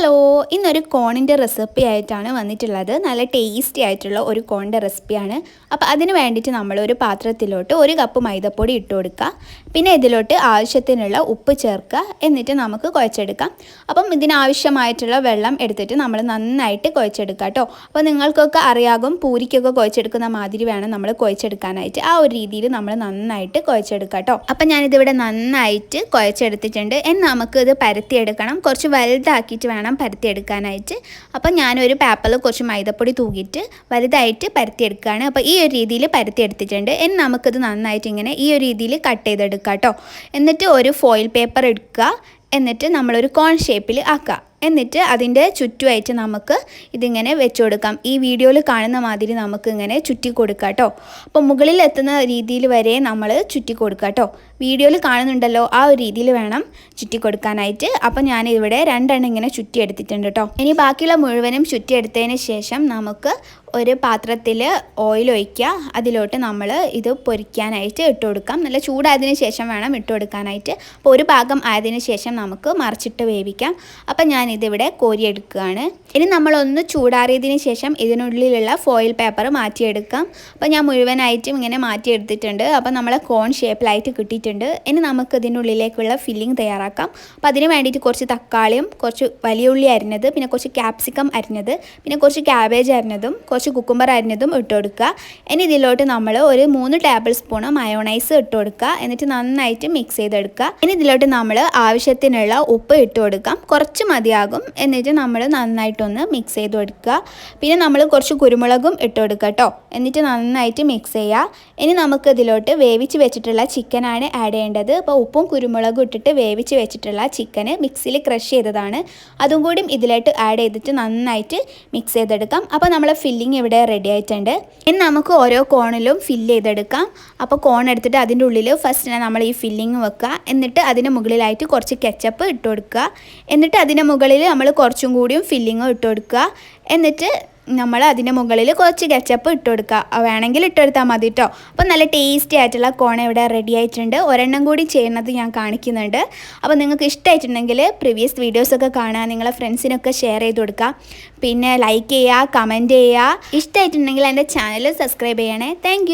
Hello, ഇന്നൊരു കോണിൻ്റെ recipe ആയിട്ടാണ് വന്നിട്ടുള്ളത്. നല്ല ടേസ്റ്റി ആയിട്ടുള്ള ഒരു കോണിൻ്റെ റെസിപ്പിയാണ്. അപ്പോൾ അതിന് വേണ്ടിയിട്ട് നമ്മളൊരു പാത്രത്തിലോട്ട് 1 കപ്പ് മൈദപ്പൊടി ഇട്ട് കൊടുക്കുക. പിന്നെ ഇതിലോട്ട് ആവശ്യത്തിനുള്ള ഉപ്പ് ചേർക്കുക. എന്നിട്ട് നമുക്ക് കുഴച്ചെടുക്കാം. അപ്പം ഇതിനാവശ്യമായിട്ടുള്ള വെള്ളം എടുത്തിട്ട് നമ്മൾ നന്നായിട്ട് കുഴച്ചെടുക്കുക കേട്ടോ. അപ്പോൾ നിങ്ങൾക്കൊക്കെ അറിയാകും, പൂരിക്കൊക്കെ കുഴച്ചെടുക്കുന്ന മാതിരി വേണം നമ്മൾ കുഴച്ചെടുക്കാനായിട്ട്. ആ ഒരു രീതിയിൽ നമ്മൾ നന്നായിട്ട് കുഴച്ചെടുക്കുക കേട്ടോ. അപ്പം ഞാനിതിവിടെ നന്നായിട്ട് കുഴച്ചെടുത്തിട്ടുണ്ട്. നമുക്ക് ഇത് പരത്തിയെടുക്കണം. കുറച്ച് വലുതാക്കിയിട്ട് വേണം പരത്തിയെടുക്കാനായിട്ട്. അപ്പം ഞാനൊരു പേപ്പറിൽ കുറച്ച് മൈദപ്പൊടി തൂക്കിയിട്ട് വലുതായിട്ട് പരത്തിയെടുക്കുകയാണ്. അപ്പോൾ ഈ ഒരു രീതിയിൽ പരത്തിയെടുത്തിട്ടുണ്ട്. നമുക്കിത് നന്നായിട്ട് ഇങ്ങനെ ഈ ഒരു രീതിയിൽ കട്ട് ചെയ്തെടുക്കാം കേട്ടോ. എന്നിട്ട് ഒരു ഫോയിൽ പേപ്പർ എടുക്കുക. എന്നിട്ട് നമ്മളൊരു കോൺ ഷേപ്പിൽ ആക്കുക. എന്നിട്ട് അതിൻ്റെ ചുറ്റുമായിട്ട് നമുക്ക് ഇതിങ്ങനെ വെച്ച് കൊടുക്കാം. ഈ വീഡിയോയിൽ കാണുന്ന മാതിരി നമുക്ക് ഇങ്ങനെ ചുറ്റി കൊടുക്കാം കേട്ടോ. അപ്പോൾ മുകളിൽ എത്തുന്ന രീതിയിൽ വരെ നമ്മൾ ചുറ്റി കൊടുക്കാം കേട്ടോ. വീഡിയോയിൽ കാണുന്നുണ്ടല്ലോ, ആ ഒരു രീതിയിൽ വേണം ചുറ്റി കൊടുക്കാനായിട്ട്. അപ്പോൾ ഞാനിവിടെ 2 എണ്ണം ഇങ്ങനെ ചുറ്റി എടുത്തിട്ടുണ്ട് കേട്ടോ. ഇനി ബാക്കിയുള്ള മുഴുവനും ചുറ്റിയെടുത്തതിന് ശേഷം നമുക്ക് ഒരു പാത്രത്തിൽ ഓയിൽ ഒഴിക്കുക. അതിലോട്ട് നമ്മൾ ഇത് പൊരിക്കാനായിട്ട് ഇട്ട് കൊടുക്കാം. നല്ല ചൂടായതിന് ശേഷം വേണം ഇട്ട് കൊടുക്കാനായിട്ട്. അപ്പോൾ ഒരു ഭാഗം ആയതിനു ശേഷം നമുക്ക് മറിച്ചിട്ട് വേവിക്കാം. അപ്പം ഞാനിതിവിടെ കോരിയെടുക്കുകയാണ്. ഇനി നമ്മളൊന്ന് ചൂടാറിയതിന് ശേഷം ഇതിനുള്ളിലുള്ള ഫോയിൽ പേപ്പർ മാറ്റിയെടുക്കാം. അപ്പോൾ ഞാൻ മുഴുവനായിട്ടും ഇങ്ങനെ മാറ്റിയെടുത്തിട്ടുണ്ട്. അപ്പോൾ നമ്മളെ കോൺ ഷേപ്പിലായിട്ട് കിട്ടിയിട്ടുണ്ട്. ഇനി നമുക്ക് ഇതിനുള്ളിലേക്കുള്ള ഫില്ലിംഗ് തയ്യാറാക്കാം. അപ്പോൾ അതിന് വേണ്ടിയിട്ട് കുറച്ച് തക്കാളിയും കുറച്ച് വലിയ ഉള്ളി അരിഞ്ഞത്, പിന്നെ കുറച്ച് ക്യാപ്സിക്കം അരിഞ്ഞത്, പിന്നെ കുറച്ച് ക്യാബേജ് അരിഞ്ഞതും കുറച്ച് കുക്കുംബർ അരിഞ്ഞതും ഇട്ട് കൊടുക്കുക. ഇനി ഇതിലോട്ട് നമ്മൾ ഒരു 3 ടേബിൾ സ്പൂൺ മയോണൈസ് ഇട്ട് കൊടുക്കുക. എന്നിട്ട് നന്നായിട്ട് മിക്സ് ചെയ്തെടുക്കുക. ഇനി ഇതിലോട്ട് നമ്മൾ ആവശ്യത്തിനുള്ള ഉപ്പ് ഇട്ട് കൊടുക്കാം. കുറച്ച് മതിയാകും. എന്നിട്ട് നമ്മൾ നന്നായിട്ടൊന്ന് മിക്സ് ചെയ്ത് കൊടുക്കുക. പിന്നെ നമ്മൾ കുറച്ച് കുരുമുളകും ഇട്ട് കൊടുക്കുക കേട്ടോ. എന്നിട്ട് നന്നായിട്ട് മിക്സ് ചെയ്യുക. ഇനി നമുക്ക് ഇതിലോട്ട് വേവിച്ച് വെച്ചിട്ടുള്ള ചിക്കനാണ് ആഡ് ചെയ്യേണ്ടത്. അപ്പോൾ ഉപ്പും കുരുമുളകും ഇട്ടിട്ട് വേവിച്ച് വെച്ചിട്ടുള്ള ചിക്കന് മിക്സിയിൽ ക്രഷ് ചെയ്തതാണ്. അതും കൂടി ഇതിലോട്ട് ആഡ് ചെയ്തിട്ട് നന്നായിട്ട് മിക്സ് ചെയ്തെടുക്കാം. അപ്പോൾ നമ്മളെ ഫില്ലിംഗ് ഇവിടെ റെഡി ആയിട്ടുണ്ട്. ഇനി നമുക്ക് ഓരോ കോണിലും ഫില്ല് ചെയ്തെടുക്കാം. അപ്പോൾ കോൺ എടുത്തിട്ട് അതിൻ്റെ ഉള്ളിൽ ഫസ്റ്റ് നമ്മൾ ഈ ഫില്ലിങ് വെക്കുക. എന്നിട്ട് അതിന് മുകളിലായിട്ട് കുറച്ച് കെച്ചപ്പ് ഇട്ട് കൊടുക്കുക. എന്നിട്ട് അതിന് മുകളിൽ നമ്മൾ കുറച്ചും കൂടിയും ഫില്ലിങ്ങും ഇട്ട് കൊടുക്കുക. എന്നിട്ട് നമ്മൾ അതിൻ്റെ മുകളിൽ കുറച്ച് കെച്ചപ്പ് ഇട്ട് കൊടുക്കുക. വേണമെങ്കിൽ ഇട്ടെടുത്താൽ മതി കേട്ടോ. അപ്പോൾ നല്ല ടേസ്റ്റി ആയിട്ടുള്ള കോൺ ഇവിടെ റെഡി ആയിട്ടുണ്ട്. ഒരെണ്ണം കൂടി ചെയ്യുന്നത് ഞാൻ കാണിക്കുന്നുണ്ട്. അപ്പോൾ നിങ്ങൾക്ക് ഇഷ്ടമായിട്ടുണ്ടെങ്കിൽ പ്രീവിയസ് വീഡിയോസൊക്കെ കാണാൻ നിങ്ങളെ ഫ്രണ്ട്സിനൊക്കെ ഷെയർ ചെയ്ത് കൊടുക്കുക. പിന്നെ ലൈക്ക് ചെയ്യുക, കമൻറ്റ് ചെയ്യുക. ഇഷ്ടമായിട്ടുണ്ടെങ്കിൽ എൻ്റെ ചാനൽ സബ്സ്ക്രൈബ് ചെയ്യണേ. താങ്ക്